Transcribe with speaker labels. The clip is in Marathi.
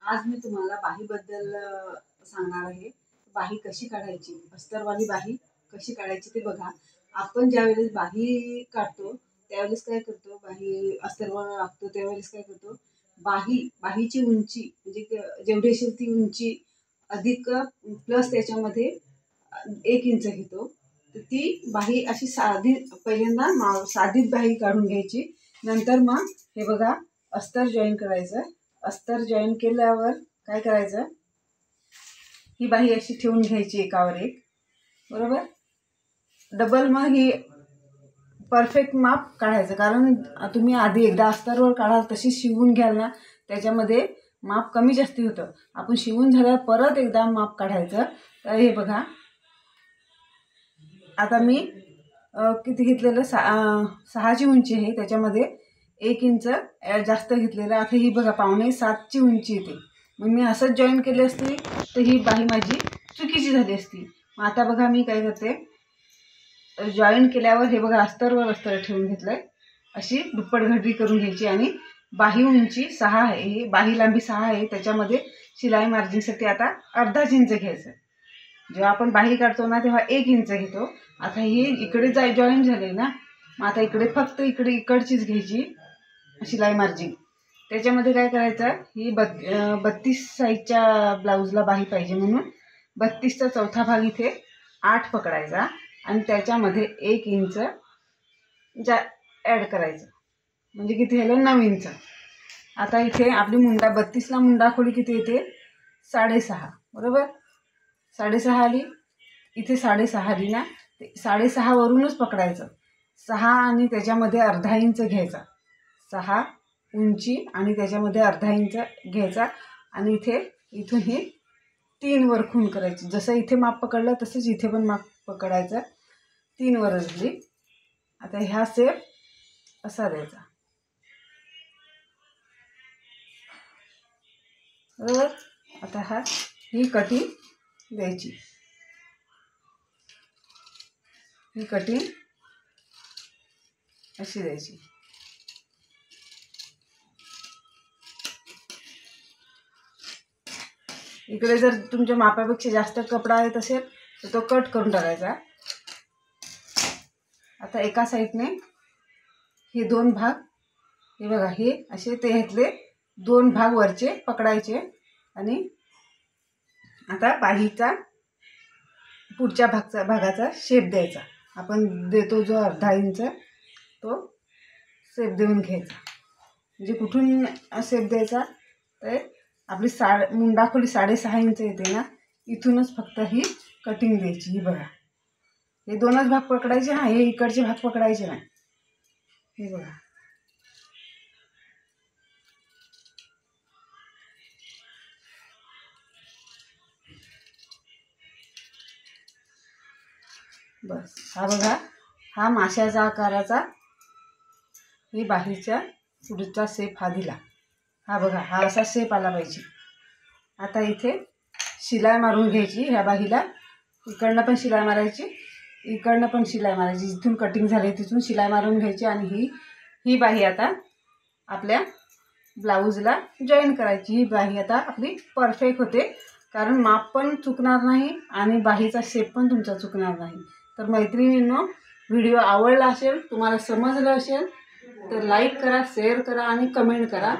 Speaker 1: आज मी तुम्हाला बाहीबद्दल सांगणार आहे. बाही कशी काढायची, अस्तरवाली बाही कशी काढायची ते बघा. आपण ज्यावेळेस बाही काढतो त्यावेळेस काय करतो, बाही अस्तरवर लागतो त्यावेळेस काय करतो, बाहीची उंची म्हणजे जेवढी असेल ती उंची अधिक प्लस त्याच्यामध्ये 1 इंच घेतो. तर ती बाही अशी साधी पहिल्यांदा साधीच बाही काढून घ्यायची. नंतर मग हे बघा अस्तर जॉईन करायचं. अस्तर जॉईन केल्यावर काय करायचं, ही बाही अशी ठेवून घ्यायची एकावर एक, बरोबर. डबल मग ही परफेक्ट माप काढायचं, कारण तुम्ही आधी एकदा अस्तरवर काढाल तशी शिवून घ्याल ना, त्याच्यामध्ये माप कमी जास्ती होतं. आपण शिवून झाल्यावर परत एकदा माप काढायचं. तर हे बघा आता मी किती घेतलेलं, 6ची उंची आहे, त्याच्यामध्ये 1 इंच जास्त घेतलेलं. आता ही बघा 6.25ची उंची येते. मग मी असंच जॉईन केली असती तर ही बाही माझी चुकीची झाली असती. मग आता बघा मी काय करते, जॉईन केल्यावर हे बघा अस्तरवर अस्तर ठेवून घेतलंय. अशी दुप्पट घडी करून घ्यायची आणि बाही उंची 6 आहे, ही बाही लांबी 6 आहे, त्याच्यामध्ये शिलाई मार्जिनसाठी आता अर्धा इंच घ्यायचं. जेव्हा आपण बाही काढतो ना तेव्हा 1 इंच घेतो. आता ही इकडे जॉईन झाले ना, मग आता इकडे फक्त इकडचीच घ्यायची शिलाई मार्जिन. त्याच्यामध्ये काय करायचं, ही 32 साईजच्या ब्लाऊजला बाही पाहिजे म्हणून 32चा चौथा भाग इथे 8 पकडायचा आणि त्याच्यामध्ये 1 इंच ॲड करायचं, म्हणजे किती झालं 9 इंच. आता इथे आपली 32ला मुंडाखोली किती येते, 6.5, बरोबर. 6.5 आली, इथे 6.5 आली ना, 6.5 वरूनच पकडायचं. 6 आणि त्याच्यामध्ये अर्धा इंच घ्यायचा. 6 उंची आणि त्याच्यामध्ये अर्धा इंच घ्यायचा आणि इथून ही 3 वर खूण करायची. जसं इथे माप पकडलं तसंच इथे पण माप पकडायचं. 3 वर असली. आता ह्या सेप असा द्यायचा, बरोबर. आता ही कटिंग द्यायची. ही कटिंग अशी द्यायची. इकडे जर तुमच्या मापापेक्षा जास्त कपडा येत असेल तर तो कट करून टाकायचा. आता एका साईडने हे 2 भाग, हे बघा हे असे ते ह्यातले 2 भाग वरचे पकडायचे आणि आता बाहीचा पुढच्या भागाचा शेप द्यायचा. आपण देतो जो अर्धा इंच तो शेप देऊन घ्यायचा. म्हणजे कुठून शेप द्यायचा, तर आपली मुंडाखोली 6.5 इंच येते ना, इथूनच फक्त ही कटिंग द्यायची. ही बघा हे 2च भाग पकडायचे. हे इकडचे भाग पकडायचे नाही. हे बघा बस. हा बघा हा माशाच्या आकाराचा ही बाहीच्या पुढचा शेप हा दिला. हा बघा हा असा शेप आला पाहिजे. आता इथे शिलाई मारून घ्यायची. ह्या बाहीला इकडनं पण शिलाई मारायची, इकडनं पण शिलाई मारायची. जिथून कटिंग झाली तिथून शिलाई मारून घ्यायची आणि ही बाही आता आपल्या ब्लाऊजला जॉईन करायची. ही बाही आता आपली परफेक्ट होते, कारण माप पण चुकणार नाही आणि बाहीचा शेप पण तुमचा चुकणार नाही. तर मैत्रिणींनो, व्हिडिओ आवडला असेल, तुम्हाला समजलं असेल तर लाईक करा, शेअर करा आणि कमेंट करा.